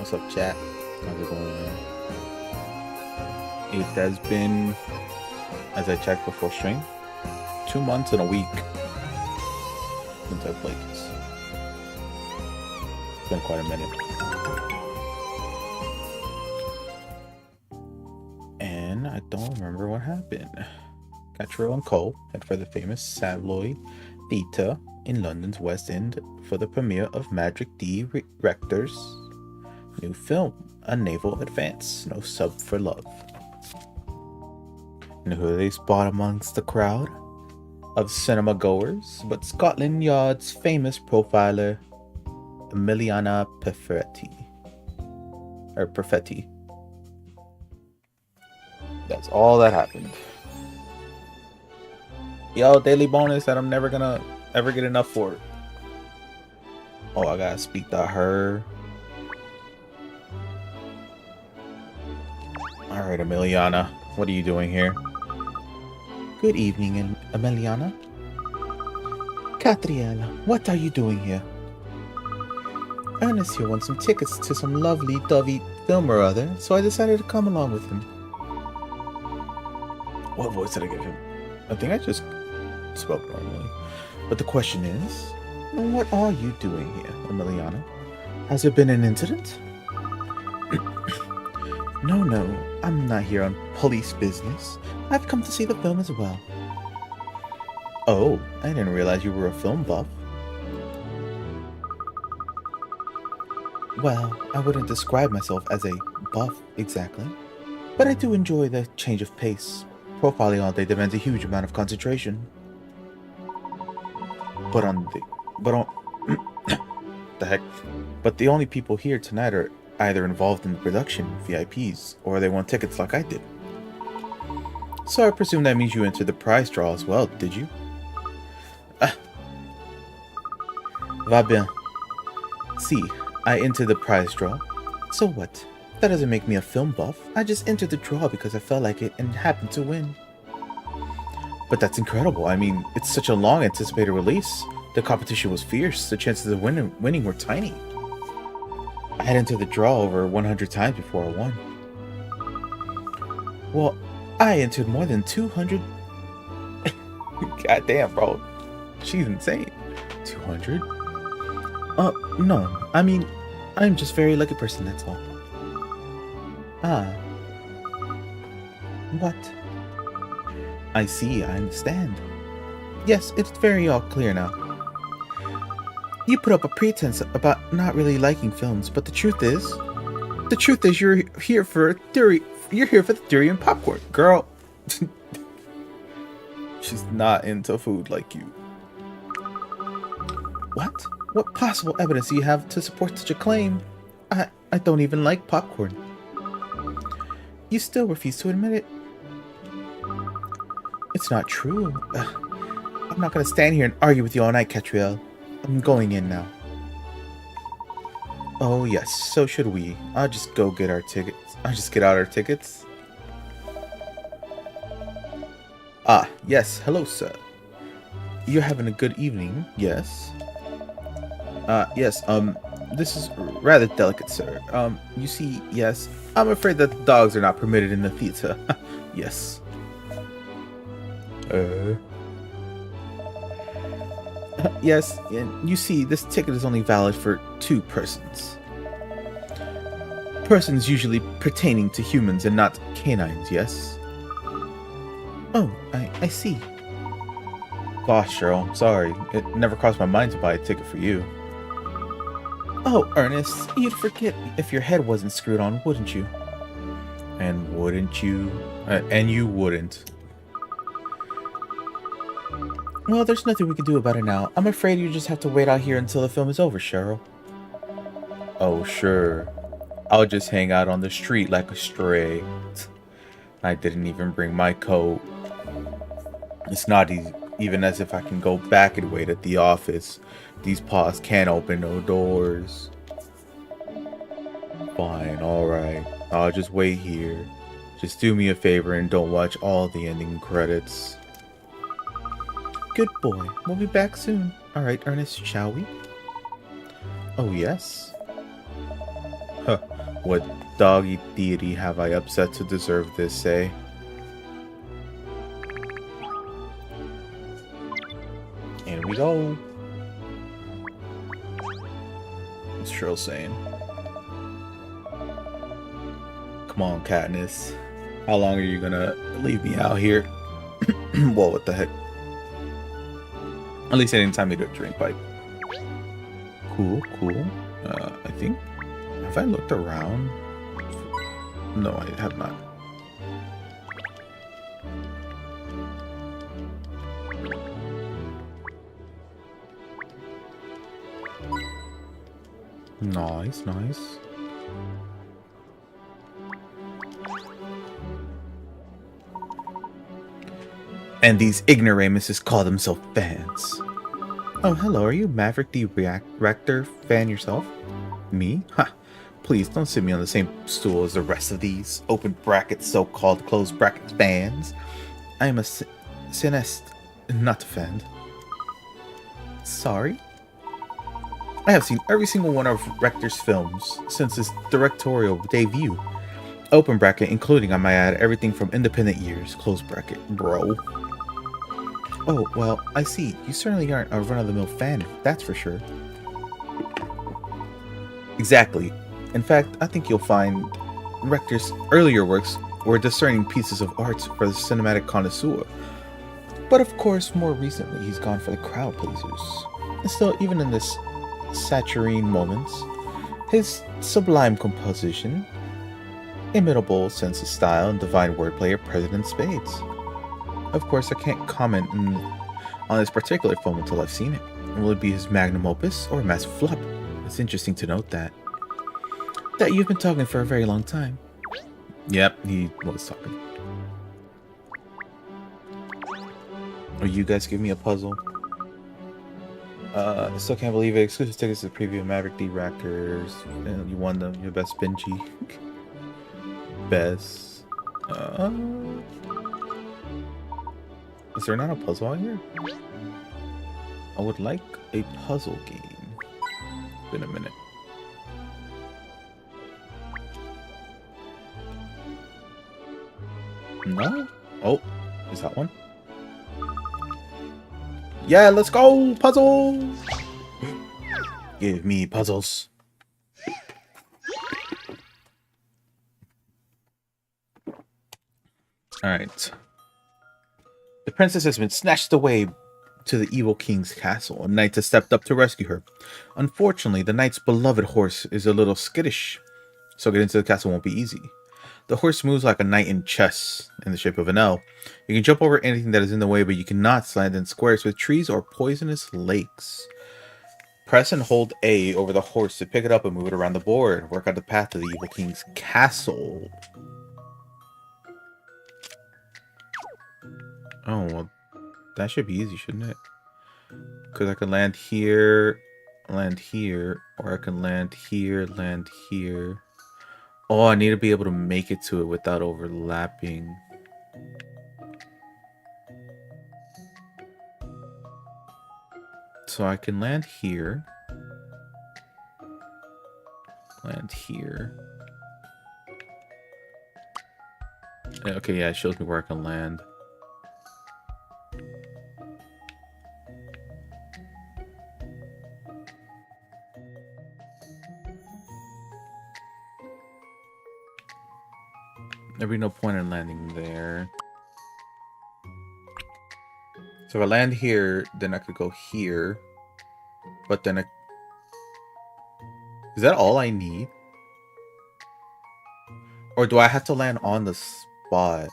What's up, chat? How's it going, man? It has been, as I checked before stream, 2 months and a week since I played this. It's been quite a minute. And I don't remember what happened. Katrielle and Co. head for the famous Savoy Theatre in London's West End for the premiere of Magic D. Rector's new film, A Naval Advance, No Sub for Love. And who do they spot amongst the crowd of cinema goers but Scotland Yard's famous profiler, Emiliana Perfetti. That's all that happened. Yo, daily bonus that I'm never gonna ever get enough for. Oh, I gotta speak to her. Alright, Emiliana, what are you doing here? Good evening, Emiliana. Katrielle, what are you doing here? Ernest here wants some tickets to some lovely dovey film or other, so I decided to come along with him. What voice did I give him? I think I just spoke normally. But the question is, what are you doing here, Emiliana? Has there been an incident? No, I'm not here on police business. I've come to see the film as well. Oh, I didn't realize you were a film buff. Well, I wouldn't describe myself as a buff exactly, but I do enjoy the change of pace. Profiling all day demands a huge amount of concentration. But the only people here tonight are either involved in the production, VIPs, or they won tickets like I did. So I presume that means you entered the prize draw as well, did you? Va bien. See, I entered the prize draw. So what? That doesn't make me a film buff. I just entered the draw because I felt like it and happened to win. But that's incredible. I mean, it's such a long anticipated release. The competition was fierce. The chances of winning were tiny. I had entered the draw over 100 times before I won. Well, I entered more than 200. God damn, bro. She's insane. 200? No. I mean, I'm just a very lucky person, that's all. Ah. What? I see, I understand. Yes, it's very all clear now. You put up a pretense about not really liking films, but the truth is you're here for a theory. You're here for the theory and popcorn, girl. She's not into food like you. What? What possible evidence do you have to support such a claim? I don't even like popcorn. You still refuse to admit it. It's not true. I'm not gonna stand here and argue with you all night, Katrielle. I'm going in now. Oh yes, so should we. I'll just go get our tickets. I'll just get out our tickets. Ah, yes, hello sir. You're having a good evening, yes? Yes, this is rather delicate, sir. You see, yes, I'm afraid that the dogs are not permitted in the theater. Yes. Yes, and you see, this ticket is only valid for 2 persons. Persons usually pertaining to humans and not canines, yes? Oh, I see. Gosh, Cheryl, I'm sorry. It never crossed my mind to buy a ticket for you. Oh, Ernest, you'd forget if your head wasn't screwed on, wouldn't you? And wouldn't you? And you wouldn't. Well, there's nothing we can do about it now. I'm afraid you just have to wait out here until the film is over, Cheryl. Oh, sure. I'll just hang out on the street like a stray. I didn't even bring my coat. It's not even as if I can go back and wait at the office. These paws can't open no doors. Fine, alright. I'll just wait here. Just do me a favor and don't watch all the ending credits. Good boy. We'll be back soon. Alright, Ernest, shall we? Oh, yes. Huh. What doggy deity have I upset to deserve this, eh? And we go. What's Trill saying? Come on, Katniss. How long are you gonna leave me out here? Well, what the heck? At least I didn't time me to a drink pipe. Cool, cool. I think... Have I looked around? No, I have not. Nice, nice. And these ignoramuses call themselves fans. Oh, hello, are you Maverick the Reactor fan yourself? Me? Ha! Please don't sit me on the same stool as the rest of these open brackets, so-called closed bracket fans. I am a cinest, not a fan. Sorry? I have seen every single one of Rector's films since his directorial debut. Open bracket, including, I might add, everything from independent years, close bracket, bro. Oh, well, I see. You certainly aren't a run-of-the-mill fan, that's for sure. Exactly. In fact, I think you'll find Rector's earlier works were discerning pieces of art for the cinematic connoisseur. But of course, more recently, he's gone for the crowd pleasers. And still, even in this saturine moments, his sublime composition, imitable sense of style, and divine wordplay are present in spades. Of course, I can't comment on this particular film until I've seen it. Will it be his magnum opus or a massive flop? It's interesting to note that you've been talking for a very long time. Yep, he was talking. Or you guys give me a puzzle. Still can't believe it. Exclusive tickets to the preview of Maverick D. Rackers. You won them. Your best Benji. Best. Is there not a puzzle out here? I would like a puzzle game. Been a minute. No? Oh, is that one? Yeah, let's go! Puzzles! Give me puzzles. Alright. The princess has been snatched away to the evil king's castle. A knight has stepped up to rescue her. Unfortunately, the knight's beloved horse is a little skittish, so getting to the castle won't be easy. The horse moves like a knight in chess, in the shape of an L. You can jump over anything that is in the way, but you cannot land in squares with trees or poisonous lakes. Press and hold A over the horse to pick it up and move it around the board. Work out the path to the evil king's castle. Oh, well, that should be easy, shouldn't it? Because I can land here, or I can land here, land here. Oh, I need to be able to make it to it without overlapping. So I can land here. Land here. Okay, yeah, it shows me where I can land. There'd be no point in landing there. So if I land here, then I could go here. But then is that all I need? Or do I have to land on the spot?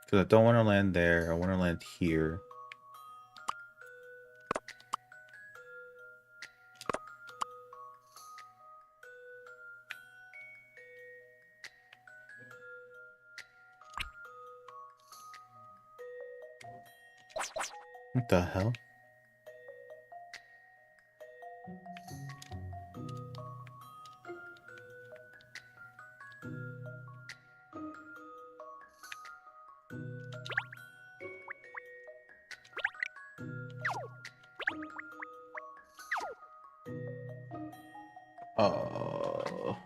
Because I don't want to land there. I want to land here. What the hell? I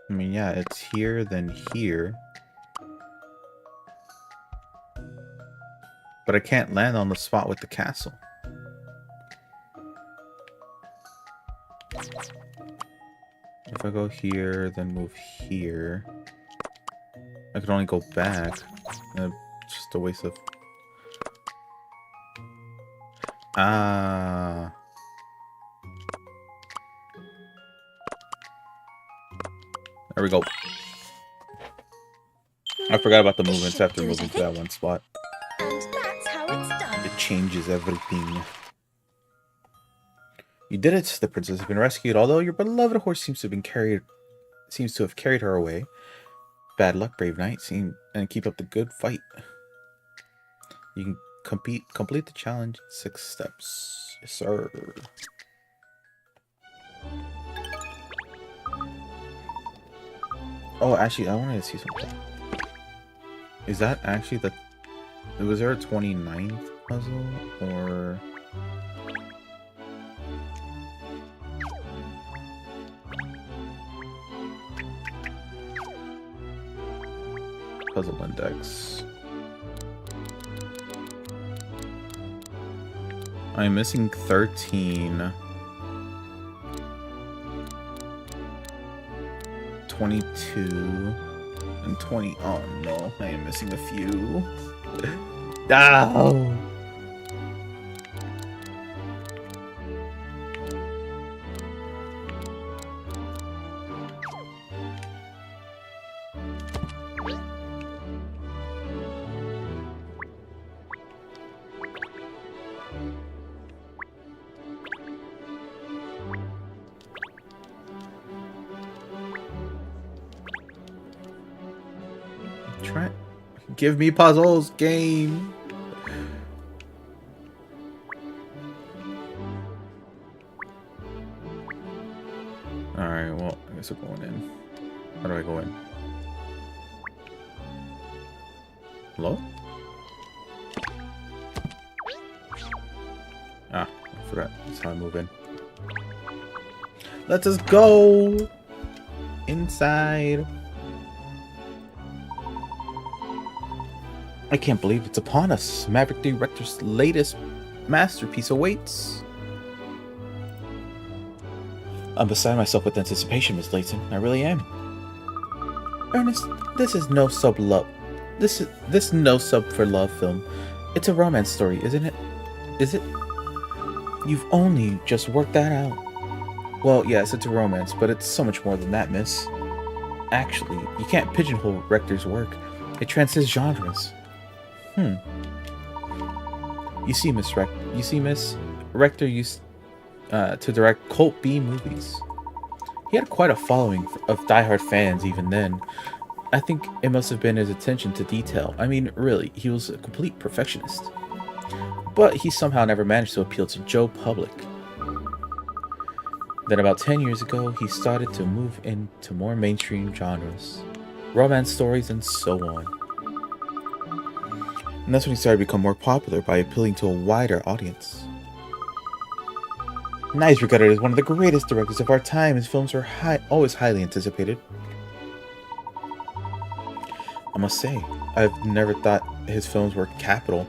mean, yeah, it's here, then here. But I can't land on the spot with the castle. If I go here, then move here, I can only go back. Just a waste of... Ah. There we go. I forgot about the movements after moving to that one spot. And that's how it's done. It changes everything. You did it. The princess has been rescued, although your beloved horse seems to have carried her away. Bad luck, brave knight. And keep up the good fight. You can complete the challenge in 6 steps. Yes, sir. Oh, actually, I wanted to see something. Is that actually the... Was there a 29th puzzle? Or... Puzzle index. I'm missing 13. 22 and 20. Oh no, I am missing a few. No. Give me puzzles, game. Alright, well, I guess we're going in. How do I go in? Hello? Ah, I forgot. That's how I move in. Let us go! Inside. I can't believe it's upon us. Maverick Director's latest masterpiece awaits. I'm beside myself with anticipation, Miss Layton. I really am. Ernest, this is no sub love. This no sub for love film. It's a romance story, isn't it? Is it? You've only just worked that out. Well, yes, it's a romance, but it's so much more than that, miss. Actually, you can't pigeonhole Rector's work. It transcends genres. You see, Miss Rector used to direct cult B movies. He had quite a following of diehard fans even then. I think it must have been his attention to detail. I mean, really, he was a complete perfectionist. But he somehow never managed to appeal to Joe Public. Then about 10 years ago, he started to move into more mainstream genres. Romance stories and so on. And that's when he started to become more popular by appealing to a wider audience. Now he's regarded as one of the greatest directors of our time. His films were always highly anticipated. I must say, I've never thought his films were capital.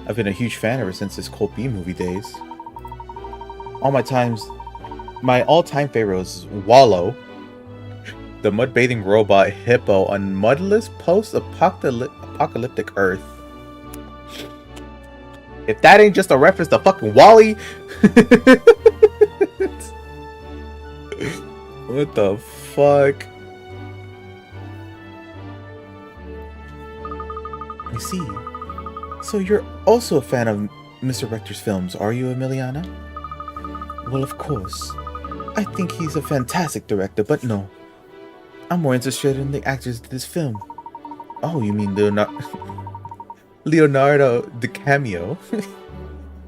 I've been a huge fan ever since his Cult B movie days. My all-time favorite was Wallow, the mud-bathing robot hippo on mudless post-apocalyptic Earth. If that ain't just a reference to fucking Wall-E. What the fuck? I see. So you're also a fan of Mr. Rector's films, are you, Emiliana? Well, of course. I think he's a fantastic director, but no. I'm more interested in the actors of this film. Oh, you mean Leonardo DiCaprio?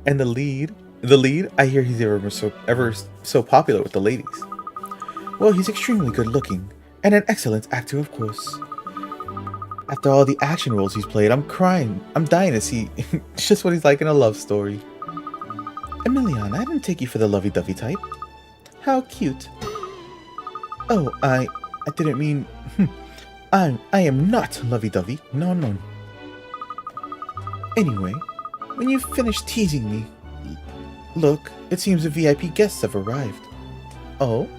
And the lead, I hear he's ever so popular with the ladies. Well, he's extremely good looking, and an excellent actor, of course. After all the action roles he's played, I'm crying. I'm dying to see just what he's like in a love story. Emilion, I didn't take you for the lovey-dovey type. How cute. Oh, I didn't mean... I am not lovey-dovey. No, no. Anyway, when you finish teasing me... Look, it seems the VIP guests have arrived. Oh?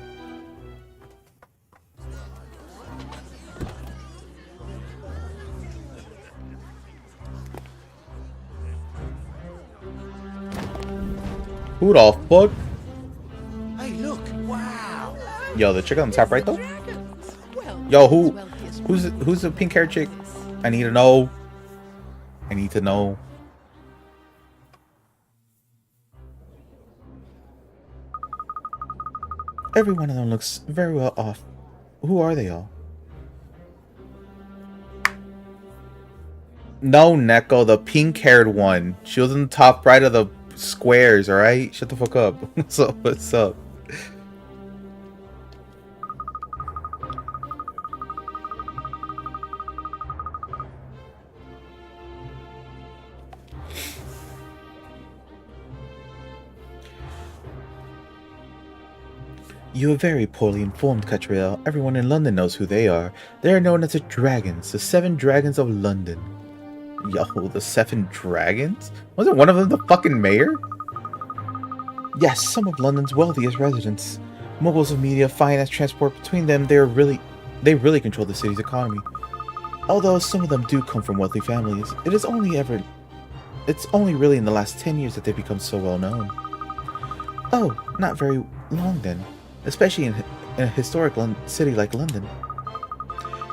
Who the fuck? Hey, look! Wow! Yo, the chick on the top right though? Well, Yo, who's the pink hair chick? I need to know. I need to know. Every one of them looks very well off. Who are they all? No, Neko, the pink-haired one. She was in the top right of the squares, alright? Shut the fuck up. So, what's up? You are very poorly informed, Katrielle. Everyone in London knows who they are. They are known as the Dragons, the 7 Dragons of London. Yo, the 7 Dragons? Wasn't one of them the fucking mayor? Yes, some of London's wealthiest residents. Moguls of media, finance, transport, between them, they really control the city's economy. Although some of them do come from wealthy families, it's only really in the last 10 years that they've become so well known. Oh, not very long then. Especially in a historic city like London.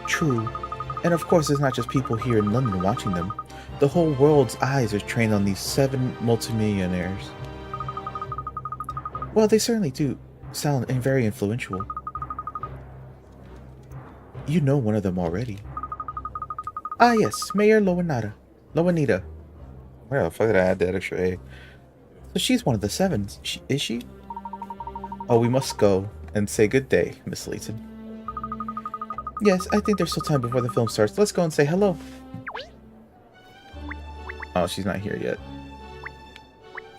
True. And of course, there's not just people here in London watching them. The whole world's eyes are trained on these 7 multimillionaires. Well, they certainly do sound very influential. You know one of them already. Ah yes, Mayor Lowanita. Where the fuck did I add that extra A? So she's one of the 7s, is she? Oh, we must go and say good day, Miss Layton. Yes, I think there's still time before the film starts. Let's go and say hello. Oh, she's not here yet.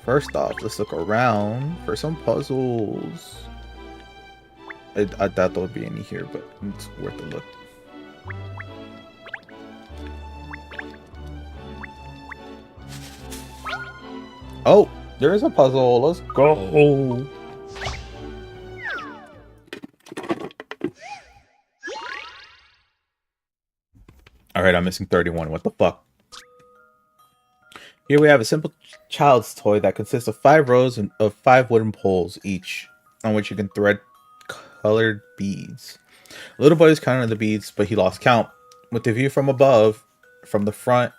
First off, let's look around for some puzzles. I doubt there would be any here, but it's worth a look. Oh, there is a puzzle. Let's go. Alright, I'm missing 31. What the fuck? Here we have a simple child's toy that consists of 5 rows of 5 wooden poles each, on which you can thread colored beads. The little boy is counting the beads, but he lost count. With the view from above, from the front,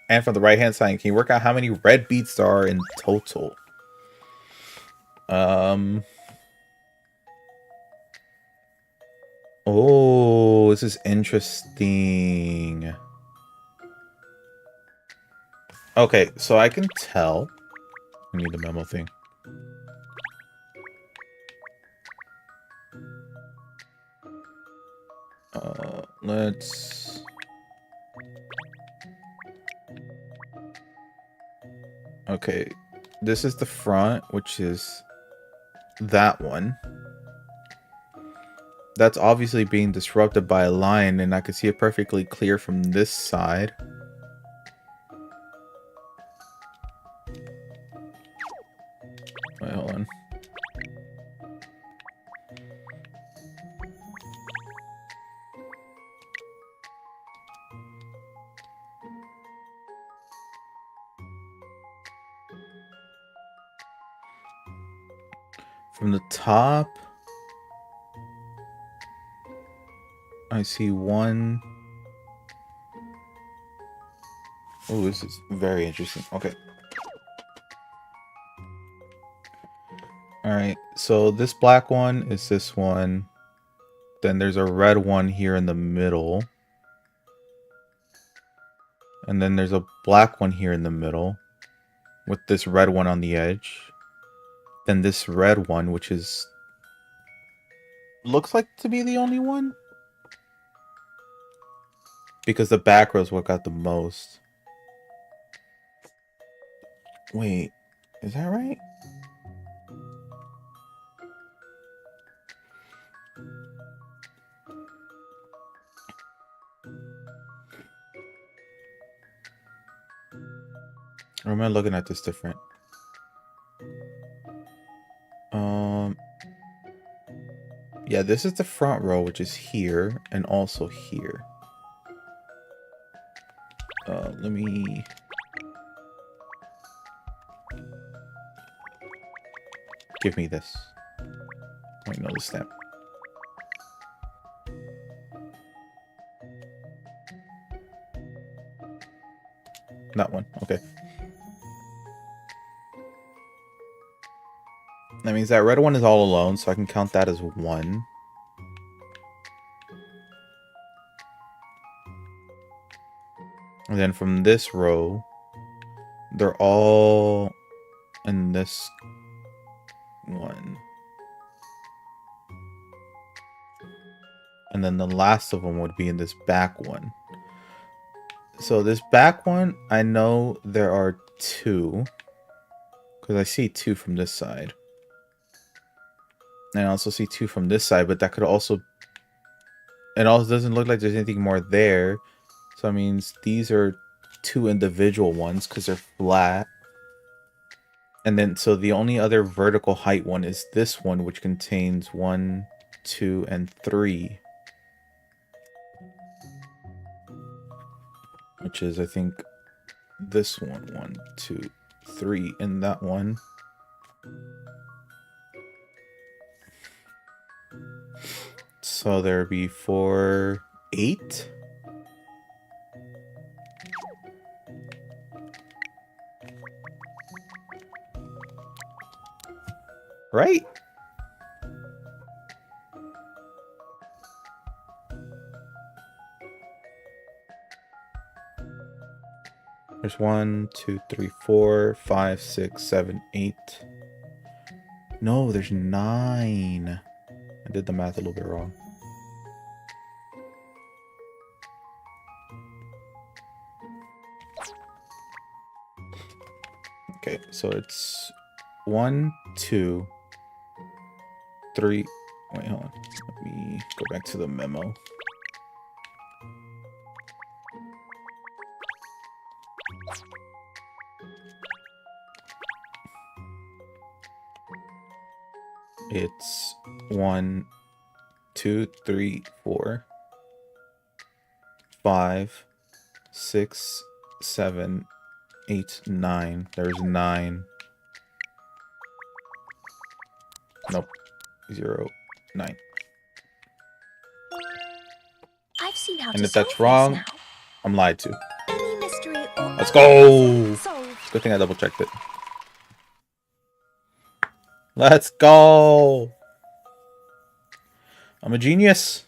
and from the right hand side, can you work out how many red beads there are in total? Oh, this is interesting. Okay, so I can tell. I need the memo thing. Let's... Okay, this is the front, which is that one. That's obviously being disrupted by a line, and I can see it perfectly clear from this side. Wait, hold on. From the top, I see one. Oh, this is very interesting. Okay. Alright, so this black one is this one. Then there's a red one here in the middle. And then there's a black one here in the middle, with this red one on the edge. Then this red one, which is... looks like to be the only one? Because the back row is what got the most. Wait, is that right? Or am I looking at this different? Yeah, this is the front row, which is here and also here. Let me... Give me this. Wait, no, the stamp. That one, okay. That means that red one is all alone, so I can count that as 1. And then from this row, they're all in this one. And then the last of them would be in this back one. So this back one, I know there are 2. Because I see 2 from this side. And I also see 2 from this side, but that could also... It also doesn't look like there's anything more there. So that means these are 2 individual ones because they're flat. And then, so the only other vertical height one is this one, which contains 1, 2, and 3. Which is, I think, this one. 1, 2, 3, and that one. So there would be 4, 8. Right? There's 1, 2, 3, 4, 5, 6, 7, 8. No, there's 9. I did the math a little bit wrong. Okay, so it's 1, 2, 3. Wait, hold on. Let me go back to the memo. It's 1, 2, 3, 4, 5, 6, 7, 8, 9. There's 9. Nope. 0, 9. I've seen how And to if solve that's this wrong, now. I'm lied to. Any mystery or Let's go! solved. Good thing I double checked it. Let's go! I'm a genius.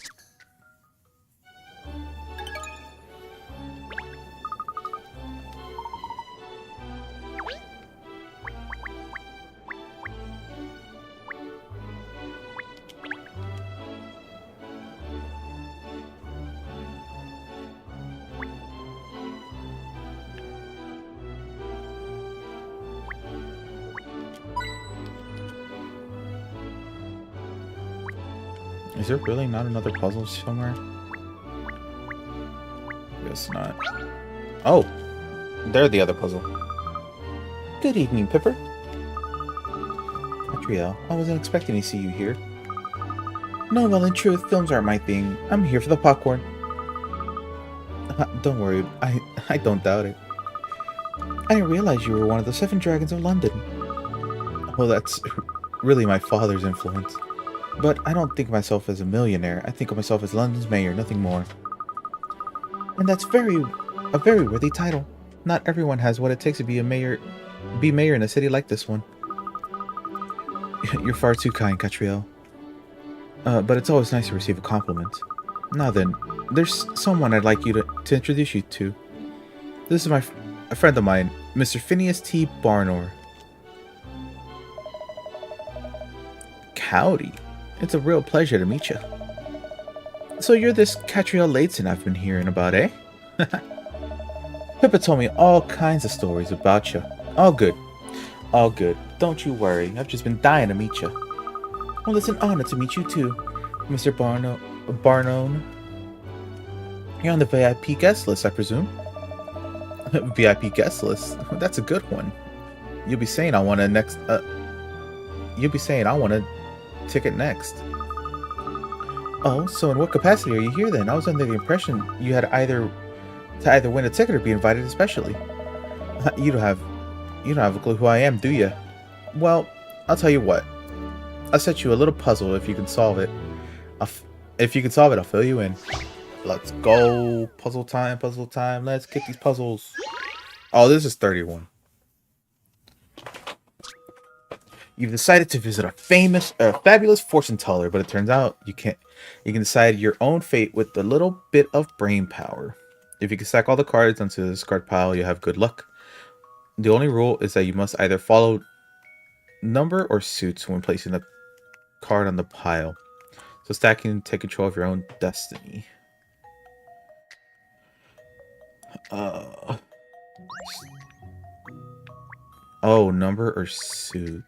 Is there really not another puzzle somewhere? Guess not. Oh! They're the other puzzle. Good evening, Pipper. Katrielle, I wasn't expecting to see you here. No, well, in truth, films aren't my thing. I'm here for the popcorn. Don't worry, I don't doubt it. I didn't realize you were one of the 7 dragons of London. Well, that's really my father's influence. But I don't think of myself as a millionaire. I think of myself as London's mayor, nothing more. And that's a very worthy title. Not everyone has what it takes to be mayor in a city like this one. You're far too kind, Katrielle. But it's always nice to receive a compliment. Now then, there's someone I'd like you to introduce you to. This is a friend of mine, Mr. Phineas T. Barnor. Howdy. It's a real pleasure to meet you. So you're this Katrielle Layton I've been hearing about, eh? Pippa told me all kinds of stories about you. All good. All good. Don't you worry. I've just been dying to meet you. Well, it's an honor to meet you too, Mr. Barnone. You're on the VIP guest list, I presume. VIP guest list? That's a good one. You'll be saying I want a ticket next. Oh, so in what capacity are you here then? I was under the impression you had either win a ticket or be invited especially. You don't have a clue who I am, do you? Well, I'll tell you what. I'll set you a little puzzle if you can solve it. If you can solve it, I'll fill you in. Let's go. Puzzle time, puzzle time. Let's get these puzzles. Oh, this is 31. You've decided to visit a fabulous fortune teller, but it turns out you can decide your own fate with a little bit of brain power. If you can stack all the cards onto the discard pile, you have good luck. The only rule is that you must either follow number or suits when placing the card on the pile. So stacking, take control of your own destiny. Oh, number or suit.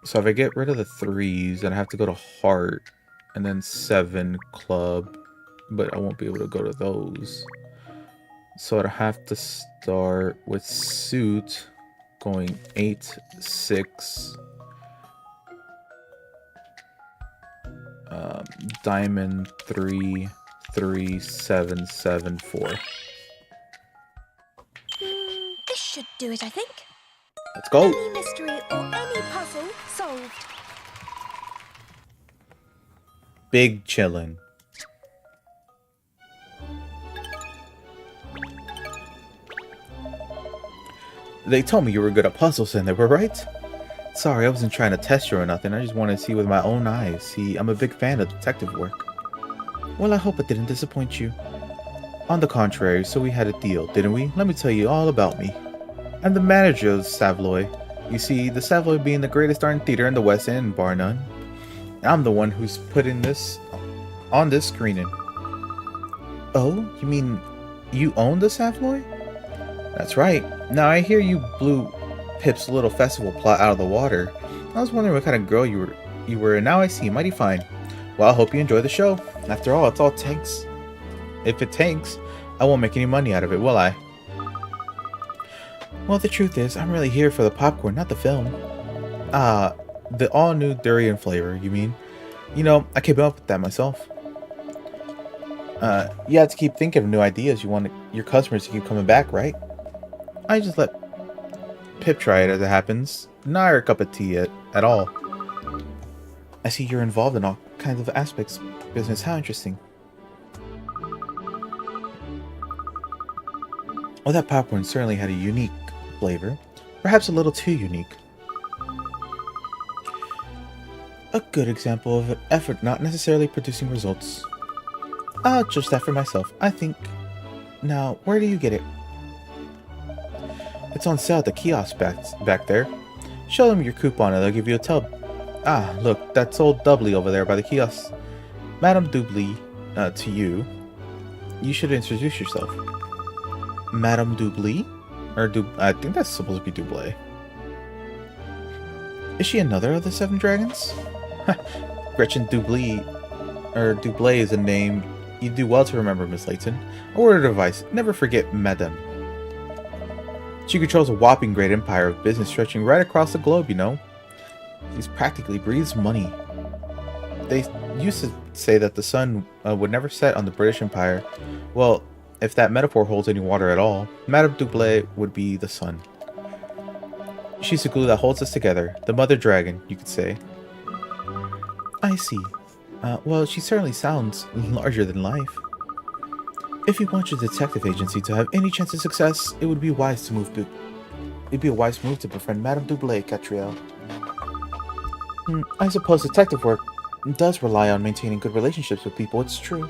So if I get rid of the 3s, then I have to go to heart and then 7 club, but I won't be able to go to those. So I'd have to start with suit, going 8, 6, diamond 3, 3, 7, 7, 4. This should do it, I think. Let's go. Any mystery or any puzzle solved. Big chillin'. They told me you were good at puzzles and they were right. Sorry, I wasn't trying to test you or nothing. I just wanted to see with my own eyes. See, I'm a big fan of detective work. Well, I hope it didn't disappoint you. On the contrary, so we had a deal, didn't we? Let me tell you all about me. I'm the manager of the Savoy. You see, the Savoy being the greatest darn theater in the West End, bar none. I'm the one who's putting this on this screening. Oh, you mean you own the Savoy? That's right. Now I hear you blew Pip's little festival plot out of the water. I was wondering what kind of girl you were, and now I see. Mighty fine. Well, I hope you enjoy the show. After all, it's all tanks. If it tanks, I won't make any money out of it, will I? Well, the truth is, I'm really here for the popcorn, not the film. The all-new durian flavor, you mean? You know, I came up with that myself. You have to keep thinking of new ideas. You want your customers to keep coming back, right? I just let Pip try it as it happens. Not her cup of tea at all. I see you're involved in all kinds of aspects of business. How interesting. Well, that popcorn certainly had a unique flavor. Perhaps a little too unique. A good example of an effort not necessarily producing results. I'll judge that for myself, I think. Now, where do you get it? It's on sale at the kiosk back there. Show them your coupon and they'll give you a tub. Ah, look, that's old Dudley over there by the kiosk. Madame Dudley, to you. You should introduce yourself. Madame Dudley? Or I think that's supposed to be Dublé. Is she another of the 7 dragons? Gretchen Dublé, or Dublé is a name you do well to remember, Miss Layton. A word of advice, never forget Madame. She controls a whopping great empire of business stretching right across the globe, you know. She practically breathes money. They used to say that the sun would never set on the British Empire. Well, if that metaphor holds any water at all, Madame Dublé would be the sun. She's the glue that holds us together, the mother dragon, you could say. I see. Well, she certainly sounds larger than life. If you want your detective agency to have any chance of success, it would be wise to move to befriend Madame Dublé, Katrielle. I suppose detective work does rely on maintaining good relationships with people, it's true.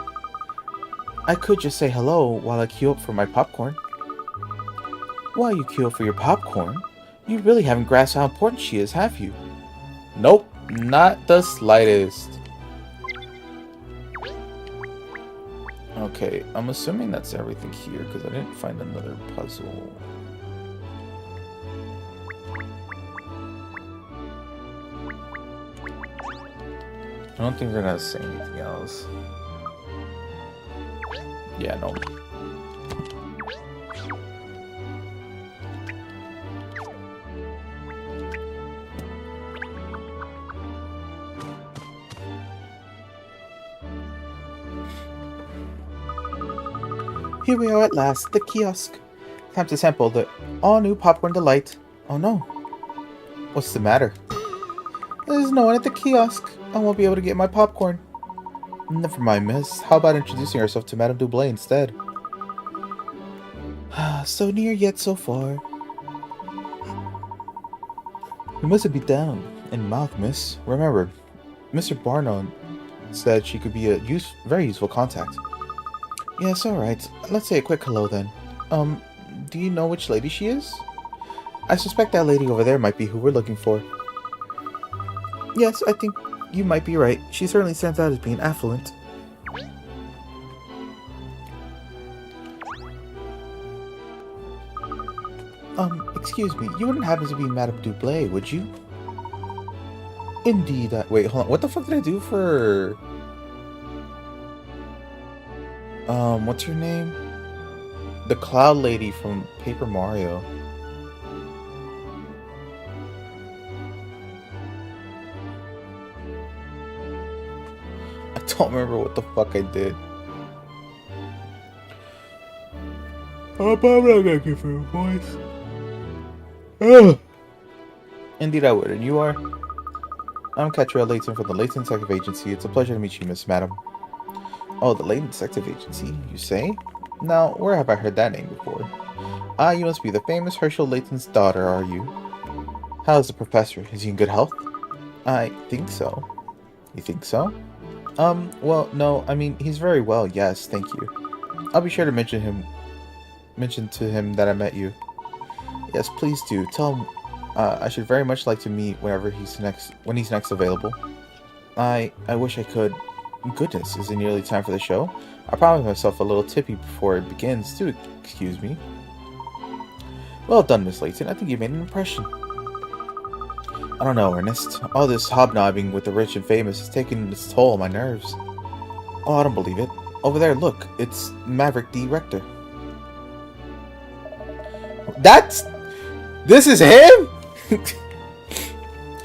I could just say hello while I queue up for my popcorn. While you queue up for your popcorn? You really haven't grasped how important she is, have you? Nope, not the slightest. Okay, I'm assuming that's everything here because I didn't find another puzzle. I don't think they're gonna say anything else. Yeah, no. Here we are at last, the kiosk. Time to sample the all-new popcorn delight. Oh no. What's the matter? There's no one at the kiosk. I won't be able to get my popcorn. Never mind, miss. How about introducing yourself to Madame Dublé instead? So near yet so far. You mustn't be down in mouth, miss. Remember, Mr. Barnon said she could be a very useful contact. Yes, alright. Let's say a quick hello then. Do you know which lady she is? I suspect that lady over there might be who we're looking for. Yes, I think you might be right. She certainly stands out as being affluent. Excuse me, you wouldn't happen to be Madame Dublé, would you? Indeed, wait, hold on. What the fuck did I do for... what's her name? The Cloud Lady from Paper Mario. I don't remember what the fuck I did. Oh, but I'm not gonna give her a voice. Ugh. Indeed I would, and you are? I'm Katrielle Layton from the Layton Detective Agency. It's a pleasure to meet you, Miss Madam. Oh, the Layton Detective Agency, you say? Now, where have I heard that name before? Ah, you must be the famous Herschel Layton's daughter, are you? How is the professor? Is he in good health? I think so. You think so? Well, no, I mean, he's very well, yes, thank you. I'll be sure to mention to him that I met you. Yes, please do. Tell him I should very much like to meet when he's next available. I wish I could. Goodness, is it nearly time for the show? I promised myself a little tippy before it begins. Do excuse me. Well done, Miss Layton. I think you made an impression. I don't know, Ernest. All this hobnobbing with the rich and famous is taking its toll on my nerves. Oh, I don't believe it. Over there, look. It's Maverick D. Rector. This is him?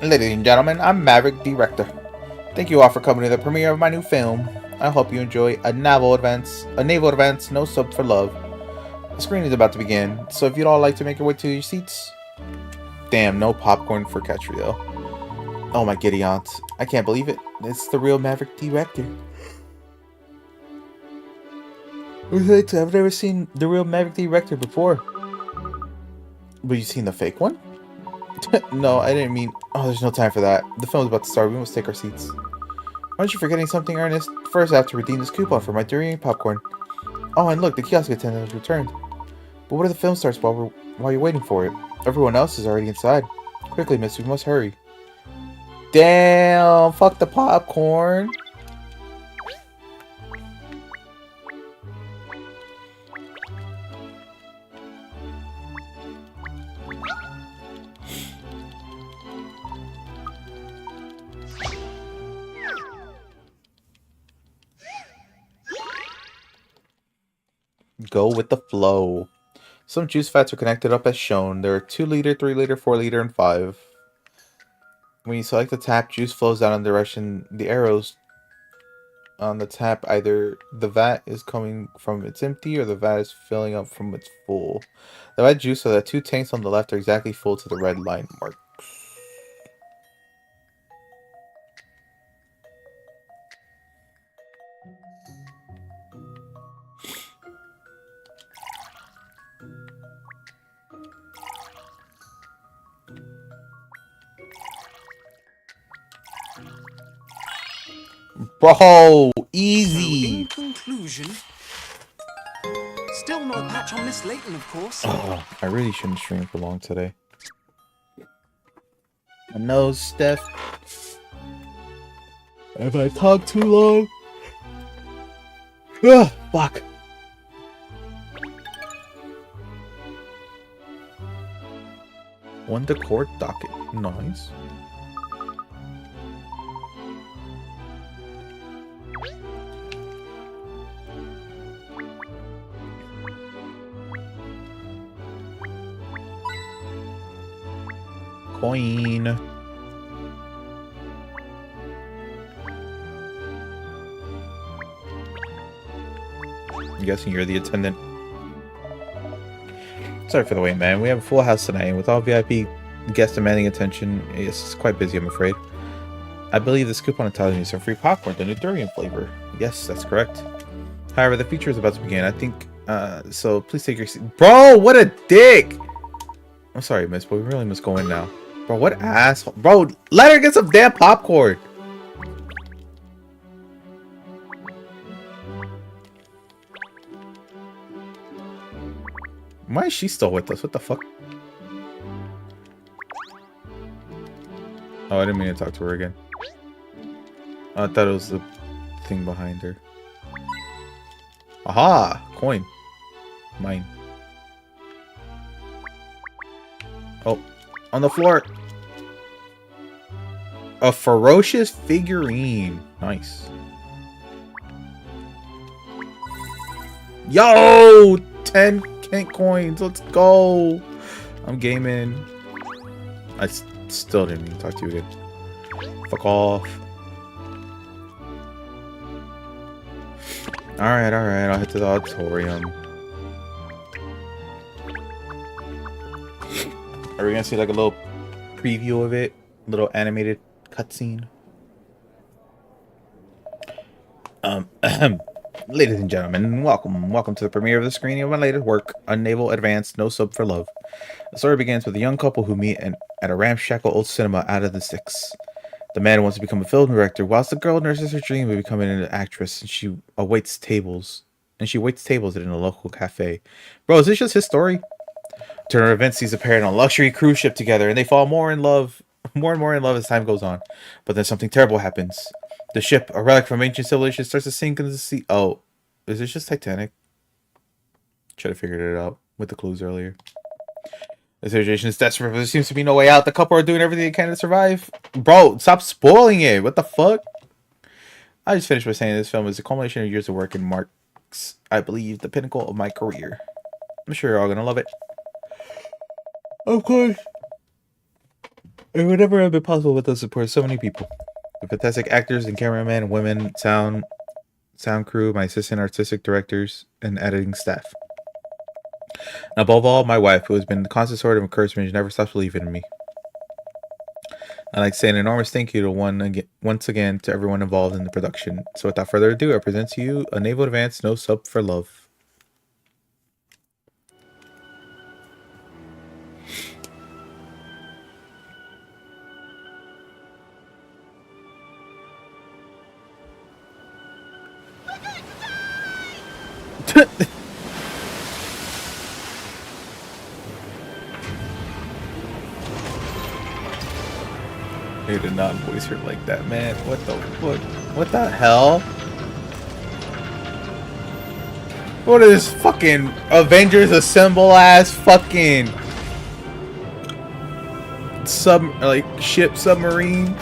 Ladies and gentlemen, I'm Maverick D. Rector. Thank you all for coming to the premiere of my new film. I hope you enjoy a naval advance, no sub for love. The screening is about to begin, so if you'd all like to make your way to your seats. Damn, no popcorn for Katrielle. Oh my giddy aunt. I can't believe it. It's the real Maverick D. Rector. I've never seen the real Maverick D. Rector before. But you seen the fake one? No, I didn't mean... Oh, there's no time for that. The film's about to start. We must take our seats. Aren't you forgetting something, Ernest? First, I have to redeem this coupon for my durian popcorn. Oh, and look, the kiosk attendant has returned. But what if the film starts while you're waiting for it? Everyone else is already inside. Quickly, miss, we must hurry. Damn! Fuck the popcorn! Go with the flow. Some juice fats are connected up as shown. There are 2 liter, 3 liter, 4 liter, and 5. When you select the tap, juice flows down in the direction the arrows on the tap. Either the vat is coming from its empty or the vat is filling up from its full. The red juice so that 2 tanks on the left are exactly full to the red line mark. Bro, easy. So in conclusion, still no patch on Miss Layton, of course. Oh, I really shouldn't stream for long today. I know, Steph. If I talk too long, Ugh, fuck. One decor docket. Nice. Coin. I'm guessing you're the attendant. Sorry for the wait, man. We have a full house tonight, and with all VIP guests demanding attention, it's quite busy, I'm afraid. I believe this coupon entitles me some free popcorn, the new durian flavor. Yes, that's correct. However, the feature is about to begin. I think, so please take your seat. Bro, what a dick! I'm sorry, miss, but we really must go in now. Bro, what asshole? Bro, let her get some damn popcorn! Why is she still with us? What the fuck? Oh, I didn't mean to talk to her again. Oh, I thought it was the thing behind her. Aha! Coin. Mine. Oh, on the floor. A ferocious figurine. Nice. Yo! 10 Kent coins. Let's go. I'm gaming. I still didn't mean to talk to you again. Fuck off. Alright, alright. I'll head to the auditorium. Are we gonna see like a little preview of it? A little animated cutscene? Ladies and gentlemen, welcome to the premiere of the screening of my latest work, Unnaval Advanced No Sub for Love. The story begins with a young couple who meet at a ramshackle old cinema out of the sticks. The man wants to become a film director, whilst the girl nurses her dream of becoming an actress, and she waits tables in a local cafe. Bro, is this just his story? Turn of events sees a pair on a luxury cruise ship together, and they fall more and more in love as time goes on. But then something terrible happens. The ship, a relic from ancient civilization, starts to sink into the sea. Oh, is this just Titanic? Should have figured it out with the clues earlier. The situation is desperate, but there seems to be no way out. The couple are doing everything they can to survive. Bro, stop spoiling it. What the fuck? I just finished by saying this film is a culmination of years of work and marks, I believe, the pinnacle of my career. I'm sure you're all gonna love it. Of course. It would never have been possible without the support of so many people. The fantastic actors and cameramen, women, sound crew, my assistant artistic directors, and editing staff. And above all, my wife, who has been the constant sort of encouragement and never stops believing in me. I'd like to say an enormous thank you to once again to everyone involved in the production. So without further ado, I present to you a Naval Advanced No Sub for Love. You did not voice her like that, man. What the fuck? What the hell? What is this fucking Avengers Assemble ass fucking ship submarine?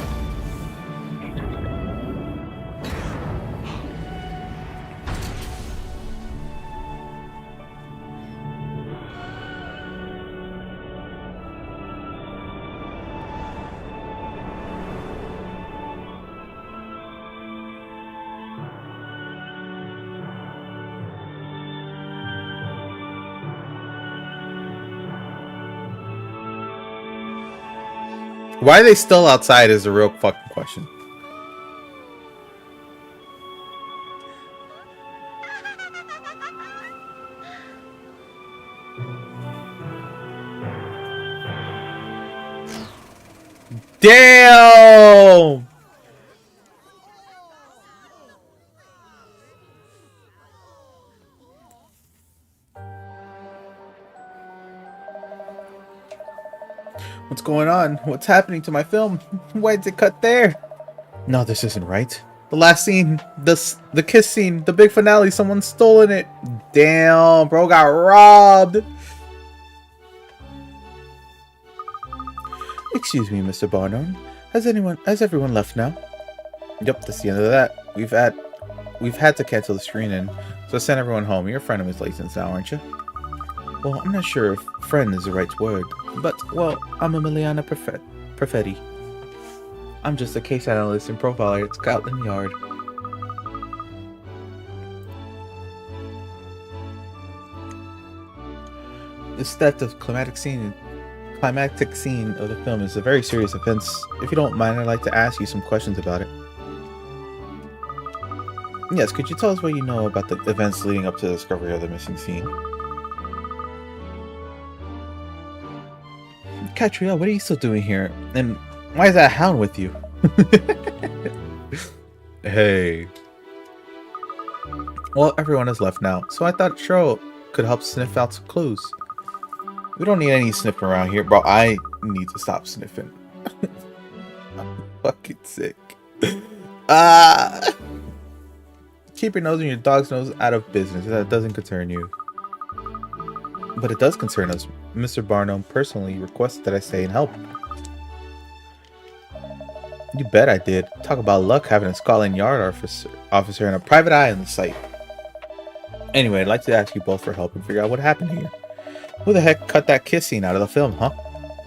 Why are they still outside is the real fucking question. Damn! What's going on? What's happening to my film? Why did it cut there? No, this isn't right. The last scene, the kiss scene, the big finale, someone's stolen it. Damn, bro got robbed. Excuse me, Mr. Barnum. Has everyone left now? Yep, that's the end of that. We've had to cancel the screening, so send everyone home. You're a friend of Miss Layton's now, aren't you? Well, I'm not sure if friend is the right word, but, well, I'm a Millionaire Perfetti. I'm just a case analyst and profiler at Scotland Yard. This theft of climactic scene of the film is a very serious offense. If you don't mind, I'd like to ask you some questions about it. Yes, could you tell us what you know about the events leading up to the discovery of the missing scene? Katrielle, what are you still doing here? And why is that hound with you? Hey. Well, everyone has left now, so I thought Cheryl could help sniff out some clues. We don't need any sniffing around here, bro. I need to stop sniffing. I'm fucking sick. Keep your nose and your dog's nose out of business. That doesn't concern you. But it does concern us. Mr. Barnum personally requested that I stay and help. You bet I did. Talk about luck having a Scotland Yard officer and a private eye on the site. Anyway, I'd like to ask you both for help and figure out what happened here. Who the heck cut that kiss scene out of the film, huh?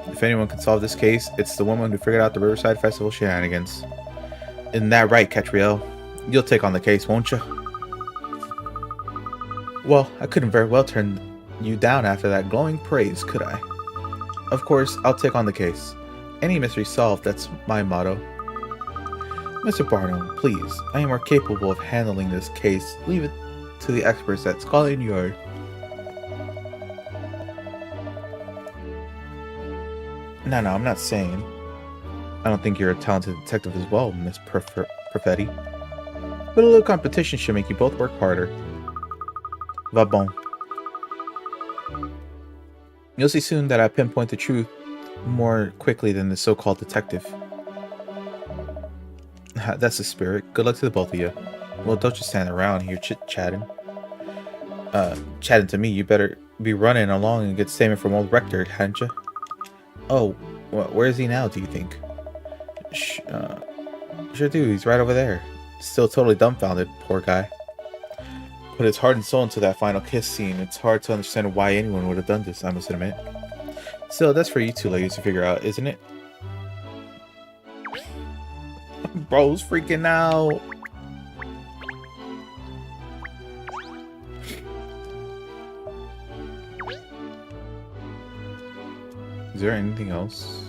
If anyone can solve this case, it's the woman who figured out the Riverside Festival shenanigans. Isn't that right, Katrielle? You'll take on the case, won't you? Well, I couldn't very well turn you down after that glowing praise, could I? Of course, I'll take on the case. Any mystery solved, that's my motto. Mr. Barnum, please, I am more capable of handling this case. Leave it to the experts at Scotland Yard. No, I'm not saying. I don't think you're a talented detective as well, Miss Perfetti. But a little competition should make you both work harder. Va bon. You'll see soon that I pinpoint the truth more quickly than the so-called detective. That's the spirit. Good luck to the both of you. Well, don't just stand around here chit-chatting. Chatting to me, you better be running along and get statement from old Rector, hadn't you? Oh, where is he now, do you think? Sure do, he's right over there. Still totally dumbfounded, poor guy. Put his heart and soul into that final kiss scene. It's hard to understand why anyone would have done this, I must admit. Still, that's for you two ladies to figure out, isn't it? Bro's freaking out. Is there anything else?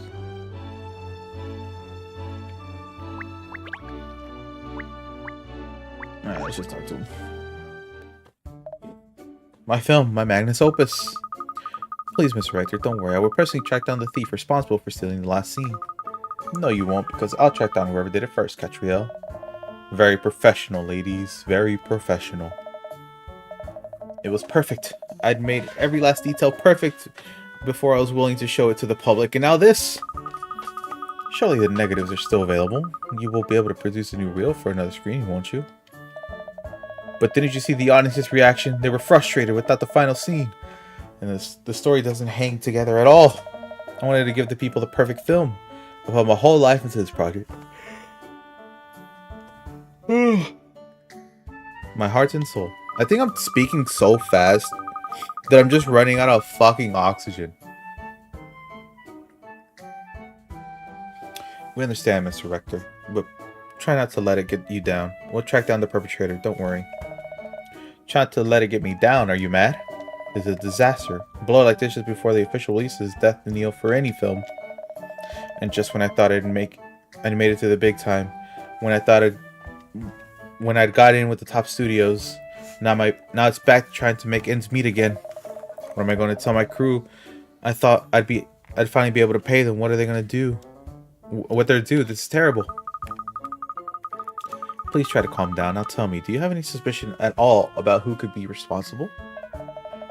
Alright, let's just talk to him. My film, my magnus opus. Please, Mr. Rector, don't worry. I will personally track down the thief responsible for stealing the last scene. No, you won't, because I'll track down whoever did it first, Katrielle. Very professional, ladies. Very professional. It was perfect. I'd made every last detail perfect before I was willing to show it to the public, and now this! Surely the negatives are still available. You will be able to produce a new reel for another screening, won't you? But didn't you see the audience's reaction? They were frustrated without the final scene. And the story doesn't hang together at all. I wanted to give the people the perfect film. I put my whole life into this project. My heart and soul. I think I'm speaking so fast that I'm just running out of fucking oxygen. We understand, Mr. Rector, but try not to let it get you down. We'll track down the perpetrator, don't worry. Try not to let it get me down, are you mad? It's a disaster. A blow like this just before the official release is death to kneel for any film. And just when I thought I'd made it to the big time, when I'd got in with the top studios, now it's back to trying to make ends meet again. What am I going to tell my crew? I thought I'd finally be able to pay them. What are they going to do? What they're do? This is terrible. Please try to calm down. Now tell me, do you have any suspicion at all about who could be responsible?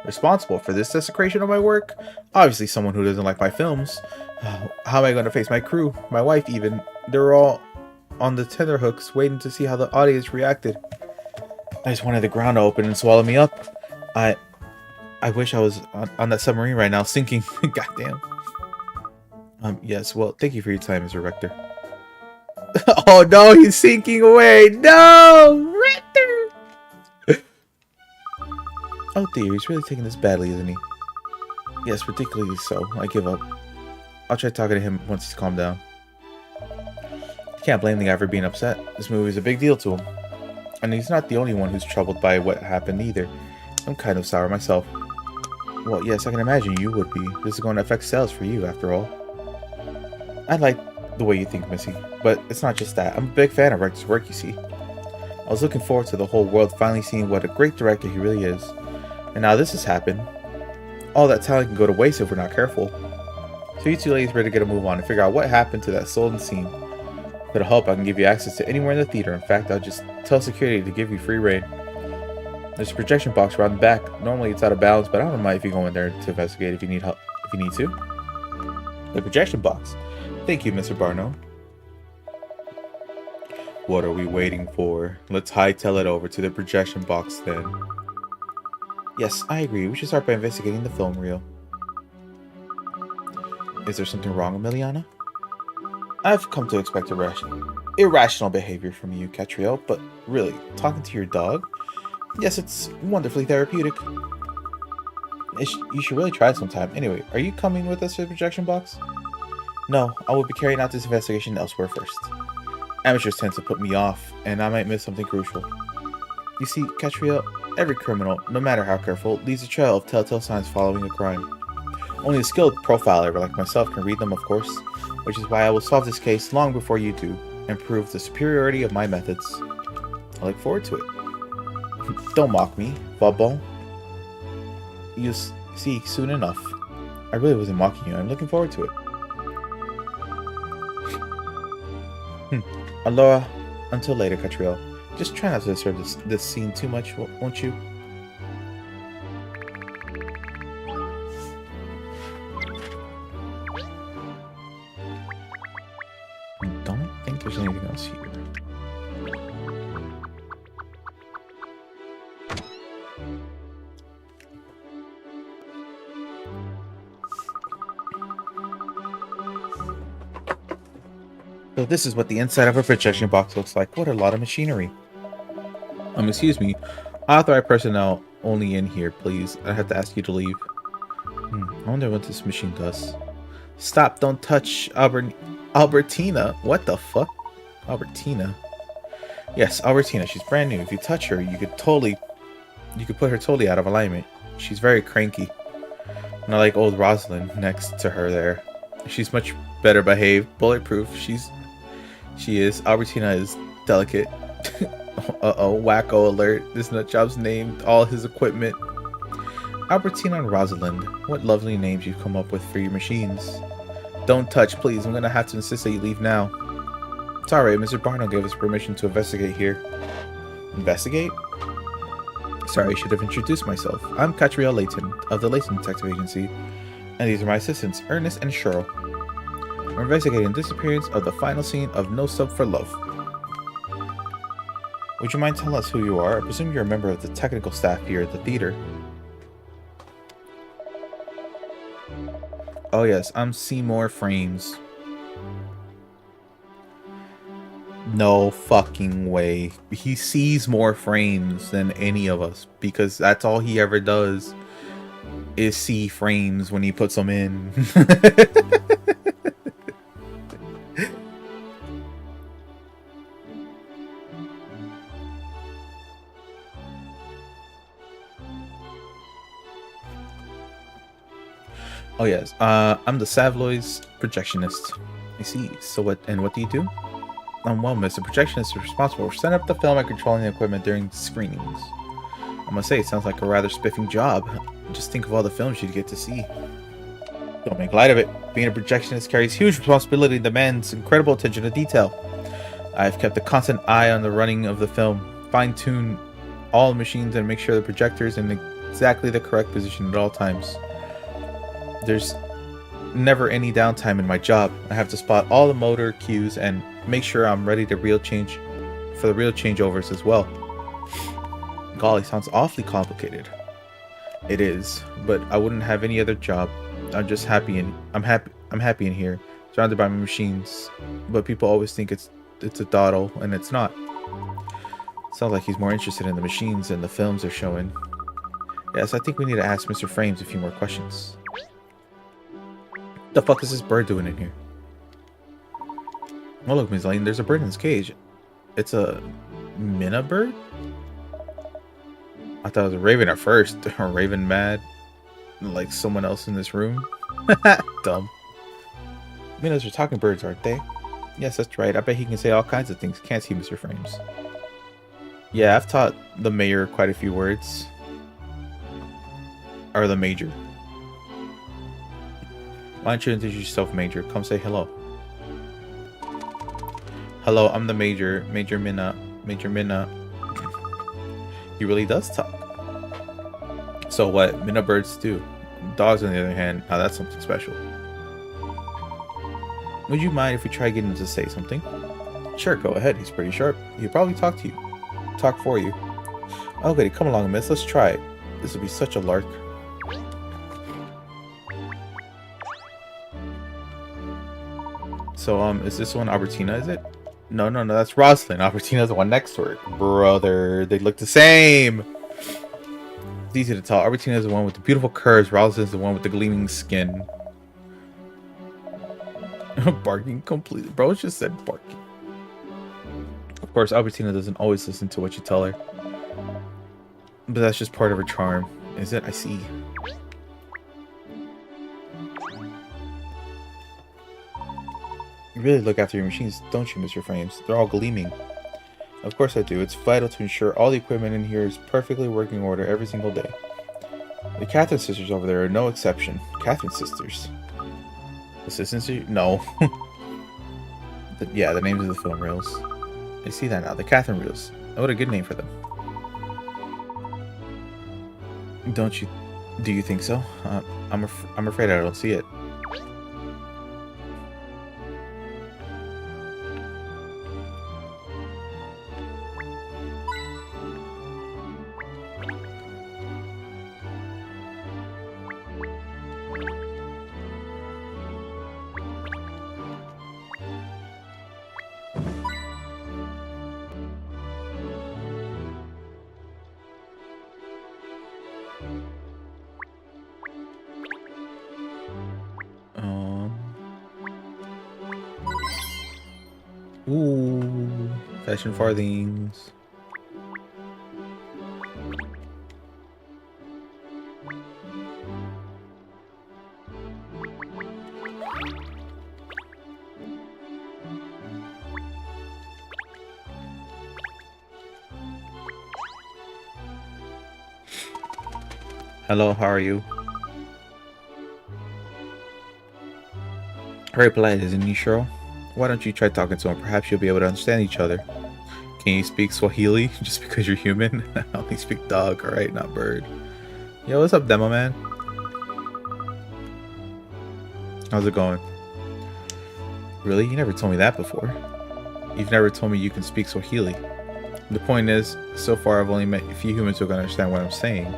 Responsible for this desecration of my work? Obviously someone who doesn't like my films. How am I going to face my crew? My wife even. They're all on the tenterhooks, waiting to see how the audience reacted. I just wanted the ground to open and swallow me up. I wish I was on that submarine right now, sinking. Goddamn. Yes, well, thank you for your time, Mr. Rector. Oh no, he's sinking away! No! Rector! Oh dear, he's really taking this badly, isn't he? Yes, ridiculously so. I give up. I'll try talking to him once he's calmed down. You can't blame the guy for being upset. This movie is a big deal to him. And he's not the only one who's troubled by what happened either. I'm kind of sour myself. Well, yes, I can imagine you would be. This is going to affect sales for you, after all. I like the way you think, Missy. But it's not just that. I'm a big fan of Rector's work, you see. I was looking forward to the whole world finally seeing what a great director he really is. And now this has happened. All that talent can go to waste if we're not careful. So you two ladies better get a move on and figure out what happened to that stolen scene. If it'll help, I can give you access to anywhere in the theater. In fact, I'll just tell security to give you free reign. There's a projection box around the back. Normally it's out of bounds, but I don't mind if you go in there to investigate if you need help. If you need to. The projection box. Thank you, Mr. Barno. What are we waiting for? Let's hightail it over to the projection box then. Yes, I agree. We should start by investigating the film reel. Is there something wrong with Miliana? I've come to expect irrational behavior from you, Katrielle, but really, talking to your dog? Yes, it's wonderfully therapeutic. You should really try it sometime. Anyway, are you coming with us to the projection box? No, I will be carrying out this investigation elsewhere first. Amateurs tend to put me off, and I might miss something crucial. You see, Katrielle, every criminal, no matter how careful, leaves a trail of telltale signs following a crime. Only a skilled profiler like myself can read them, of course, which is why I will solve this case long before you do, and prove the superiority of my methods. I look forward to it. Don't mock me, Bobon. You'll see soon enough. I really wasn't mocking you. I'm looking forward to it. Aloha. Until later, Katrielle. Just try not to disturb this scene too much, won't you? I don't think there's anything else here. So this is what the inside of a projection box looks like. What a lot of machinery. Excuse me. Authorized personnel only in here, please. I have to ask you to leave. I wonder what this machine does. Stop, don't touch Albertina. What the fuck? Albertina. Yes, Albertina. She's brand new. If you touch her, you could put her totally out of alignment. She's very cranky. Not like old Rosalind next to her there. She's much better behaved, bulletproof. She is. Albertina is delicate. Uh-oh, wacko alert. This nutjob's named all his equipment. Albertina and Rosalind. What lovely names you've come up with for your machines. Don't touch, please. I'm gonna have to insist that you leave now. It's alright, Mr. Barno gave us permission to investigate here. Investigate? Sorry, I should have introduced myself. I'm Katrielle Layton, of the Layton Detective Agency, and these are my assistants, Ernest and Cheryl. We're investigating the disappearance of the final scene of No Sub for Love. Would you mind telling us who you are? I presume you're a member of the technical staff here at the theater. Oh yes, I'm Seymour Frames. No fucking way. He sees more frames than any of us because that's all he ever does is see frames when he puts them in. Oh yes, I'm the Savloy's projectionist. I see. So what do you do? Well, Mr. Projectionist is responsible for setting up the film and controlling the equipment during screenings. I must say, it sounds like a rather spiffing job. Just think of all the films you'd get to see. Don't make light of it. Being a projectionist carries huge responsibility and demands incredible attention to detail. I've kept a constant eye on the running of the film, fine-tune all machines and make sure the projector's in exactly the correct position at all times. There's never any downtime in my job. I have to spot all the motor cues and make sure I'm ready to for the real changeovers as well. Golly, sounds awfully complicated. It is, but I wouldn't have any other job. I'm just happy and I'm happy in here, surrounded by my machines. But people always think it's a dawdle, and it's not. Sounds like he's more interested in the machines than the films they're showing. Yes, I think we need to ask Mr. Frames a few more questions. What the fuck is this bird doing in here? Oh look, Ms. Layton, there's a bird in this cage. It's a minna bird? I thought it was a raven at first. A raven mad? Like someone else in this room? Dumb. Minnows are talking birds, aren't they? Yes, that's right. I bet he can say all kinds of things. Can't he, Mr. Frames? Yeah, I've taught the mayor quite a few words. Or the major. Why don't you introduce yourself, Major? Come say hello. Hello, I'm the Major. Major Minna. Major Minna. He really does talk. So what Minna birds do? Dogs, on the other hand, now that's something special. Would you mind if we try getting him to say something? Sure, go ahead. He's pretty sharp. He'll probably talk to you. Talk for you. Okay, come along, miss. Let's try it. This will be such a lark. So, is this one Albertina, is it? No, that's Rosalind. Albertina's the one next to her. Brother, they look the same. It's easy to tell. Albertina's the one with the beautiful curves. Rosalind's the one with the gleaming skin. Barking completely. Bro, it just said barking. Of course, Albertina doesn't always listen to what you tell her. But that's just part of her charm. Is it? I see. You really look after your machines, don't you, Mr. Frames? They're all gleaming. Of course I do. It's vital to ensure all the equipment in here is perfectly working order every single day. The Catherine sisters over there are no exception. Catherine sisters? Assistants? No. Yeah, the names of the film reels. I see that now. The Catherine reels. Oh, what a good name for them. Don't you? Do you think so? I'm afraid I don't see it. Ooh, fashion farthings. Hello, how are you? Very polite, isn't he, Cheryl? Why don't you try talking to him? Perhaps you'll be able to understand each other. Can you speak Swahili just because you're human? I only speak dog, alright, not bird. Yo, what's up, Demo Man? How's it going? Really? You never told me that before. You've never told me you can speak Swahili. The point is, so far I've only met a few humans who can understand what I'm saying.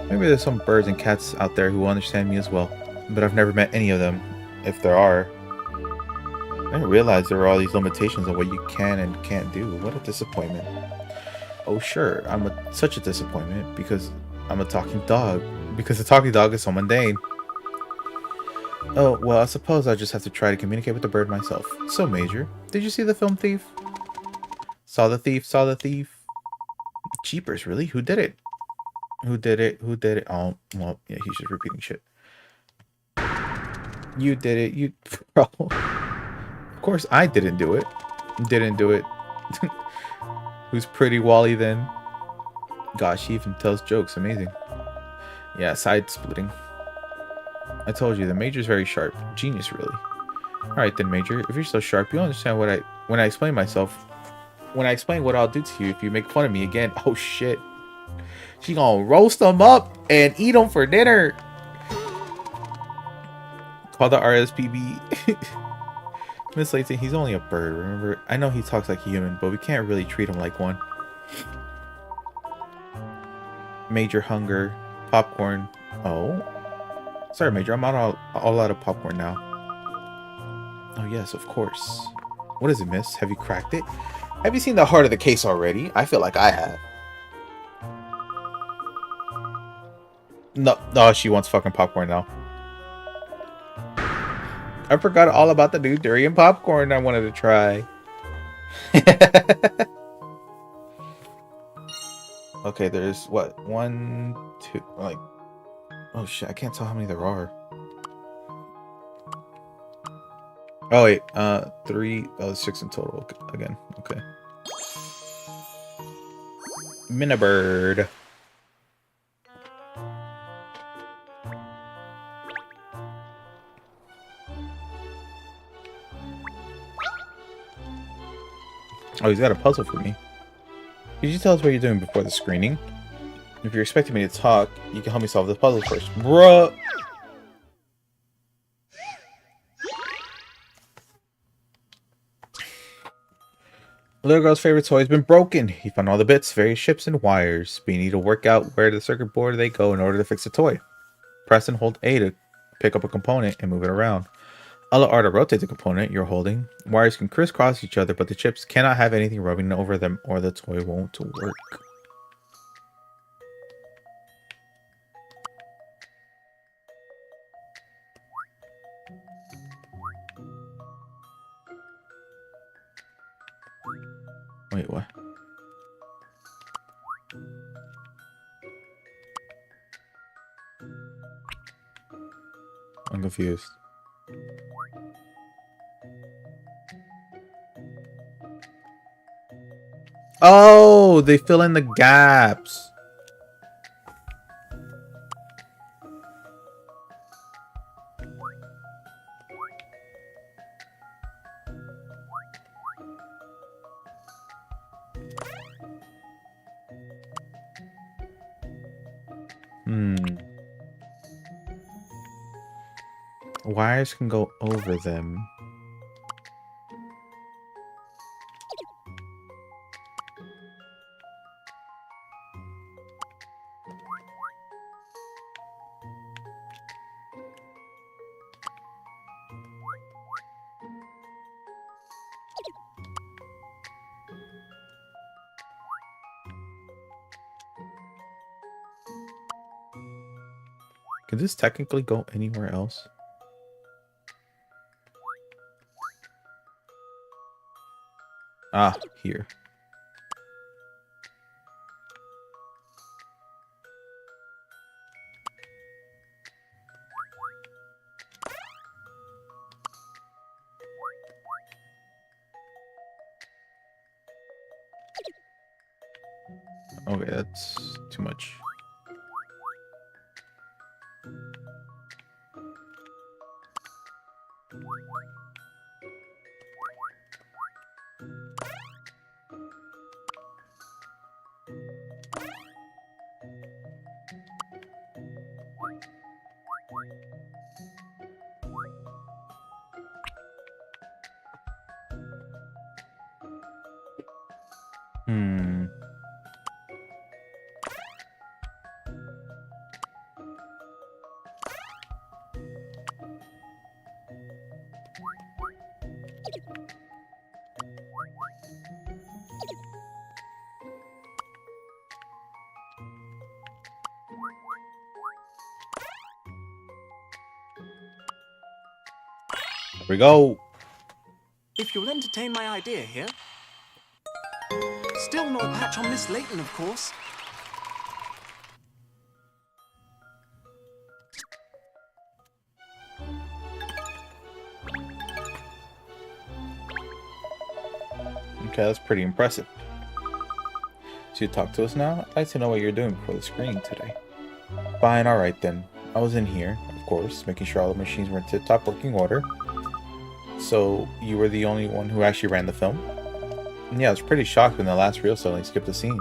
Maybe there's some birds and cats out there who will understand me as well. But I've never met any of them, if there are. I didn't realize there were all these limitations on what you can and can't do. What a disappointment. Oh sure, such a disappointment because I'm a talking dog. Because a talking dog is so mundane. Oh, well, I suppose I'll just have to try to communicate with the bird myself. So, Major, did you see the film Thief? Saw the thief, saw the thief. Jeepers, really? Who did it? Who did it? Who did it? Oh, well, yeah, he's just repeating shit. You did it, you... Bro. Of course I didn't do it. Didn't do it. Who's Pretty Wally then? Gosh, he even tells jokes. Amazing. Yeah, side splitting. I told you, the Major's very sharp. Genius, really. Alright then, Major. If you're so sharp, you'll understand when I explain myself. When I explain what I'll do to you if you make fun of me again. Oh, shit. She gonna roast them up and eat them for dinner. Call the RSPB. Miss Layton, he's only a bird, remember? I know he talks like a human, but we can't really treat him like one. Major hunger. Popcorn. Oh. Sorry, Major, I'm all out of popcorn now. Oh, yes, of course. What is it, miss? Have you cracked it? Have you seen the heart of the case already? I feel like I have. No, she wants fucking popcorn now. I forgot all about the new durian popcorn I wanted to try. Okay, there's what? 1, 2, like... Oh shit, I can't tell how many there are. Oh wait, 3, 6 in total again. Okay. Minibird. Oh, he's got a puzzle for me. Could you tell us what you're doing before the screening? If you're expecting me to talk, you can help me solve this puzzle first. Bruh! The little girl's favorite toy has been broken. He found all the bits, various ships, and wires. But you need to work out where the circuit board they go in order to fix the toy. Press and hold A to pick up a component and move it around. R to rotate the component you're holding. Wires can crisscross each other, but the chips cannot have anything rubbing over them or the toy won't work. Wait, what? I'm confused. Oh, they fill in the gaps. Wires can go over them. Could this technically go anywhere else? Ah, here. Okay, that's too much. There we go. If you'll entertain my idea here. Still no patch on Miss Layton, of course. Okay, that's pretty impressive. So you talk to us now? I'd like to know what you're doing before the screening today. Fine, alright then. I was in here, of course, making sure all the machines were in tip-top working order. So, you were the only one who actually ran the film? And yeah, I was pretty shocked when the last reel suddenly skipped a scene.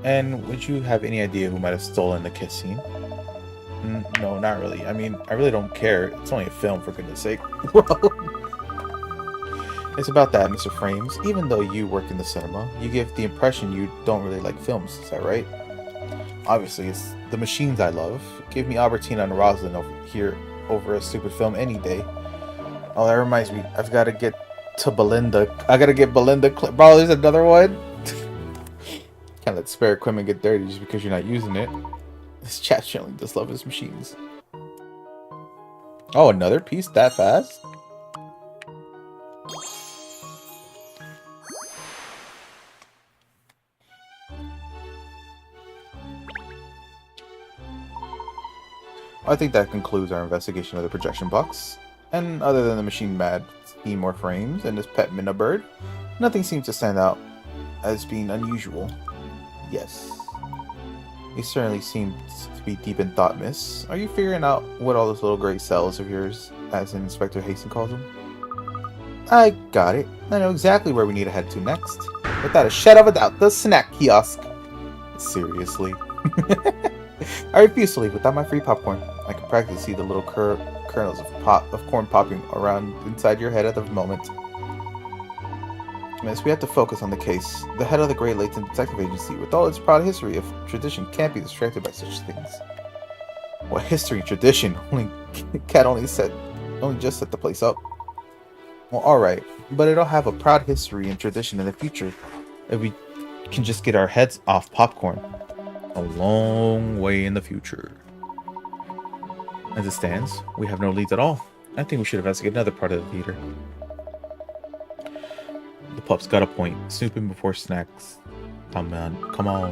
And would you have any idea who might have stolen the kiss scene? No, not really. I mean, I really don't care. It's only a film, for goodness sake. It's about that, Mr. Frames. Even though you work in the cinema, you give the impression you don't really like films. Is that right? Obviously, it's the machines I love. Give me Albertina and Rosalind over here over a stupid film any day. Oh, that reminds me. I've got to get to Belinda. I got to get Belinda. Bro, there's another one. Can't let spare equipment get dirty just because you're not using it. This chat generally does love his machines. Oh, another piece that fast? I think that concludes our investigation of the projection box. And other than the machine mad need more frames and his pet Minna bird, nothing seems to stand out as being unusual. Yes. You certainly seem to be deep in thought, miss. Are you figuring out what all those little gray cells of yours, as Inspector Hastings calls them? I got it. I know exactly where we need to head to next. Without a shadow of a doubt, the snack kiosk. Seriously. I refuse to leave without my free popcorn. I can practically see the little kernels of corn popping around inside your head at the moment. Miss, we have to focus on the case. The head of the Great Layton Detective Agency, with all its proud history of tradition, can't be distracted by such things. What history and tradition? Cat only just set the place up. Well, alright, but it'll have a proud history and tradition in the future if we can just get our heads off popcorn. A long way in the future. As it stands, we have no leads at all. I think we should investigate another part of the theater. The pup's got a point. Snooping before snacks. Come on, come on.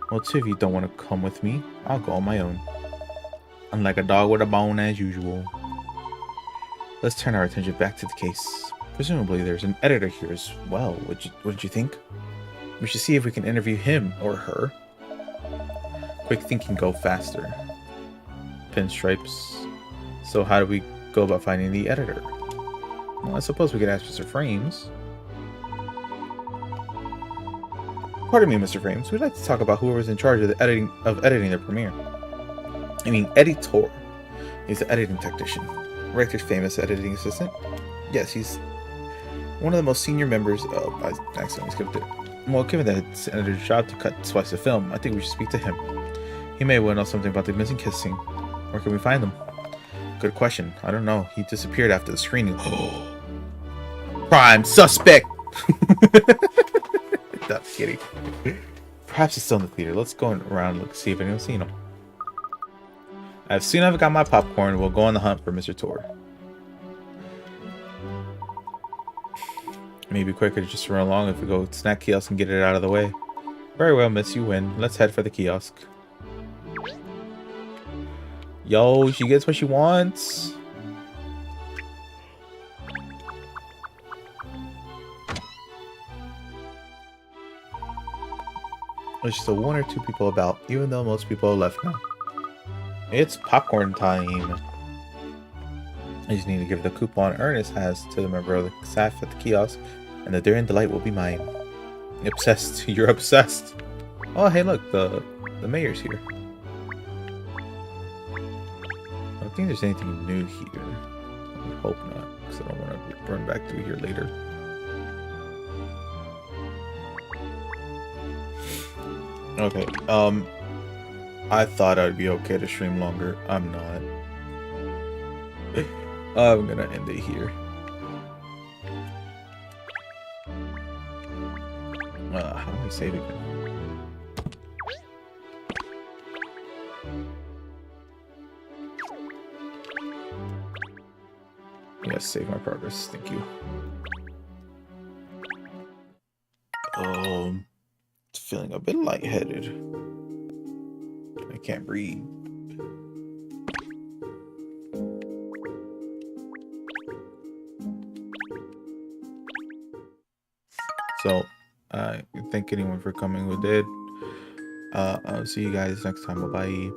Well, two of you don't want to come with me. I'll go on my own. Unlike a dog with a bone as usual. Let's turn our attention back to the case. Presumably there's an editor here as well. What did you think? We should see if we can interview him or her. Quick thinking, go faster. Pinstripes. So how do we go about finding the editor? Well, I suppose we could ask Mr. Frames. Pardon me, Mr. Frames. We'd like to talk about whoever's in charge of the editing the premiere. I mean, editor. He's the editing technician. Rector's famous editing assistant. Yes, he's one of the most senior members of... I accidentally skipped it. Well, given that it's an editor's job to cut twice the film, I think we should speak to him. He may well know something about the missing kiss scene. Where can we find him? Good question. I don't know. He disappeared after the screening. Prime suspect! Not kidding. Perhaps he's still in the theater. Let's go around and see if anyone's seen him. As soon as I've got my popcorn, we'll go on the hunt for Mr. Tor. Maybe quicker to just run along if we go to snack kiosk and get it out of the way. Very well, miss, you win. Let's head for the kiosk. Yo, she gets what she wants. There's just one or two people about, even though most people are left now. It's popcorn time. I just need to give the coupon Ernest has to the member of the staff at the kiosk, and the daring delight will be mine. Obsessed. You're obsessed. Oh, hey, look, the mayor's here. I don't think there's anything new here. I would hope not, because I don't want to run back through here later. Okay, I thought I'd be okay to stream longer. I'm not. I'm gonna end it here. How do I save it again? Yes, save my progress. Thank you. Feeling a bit lightheaded. I can't breathe. So, I thank anyone for coming who did. I'll see you guys next time. Bye-bye.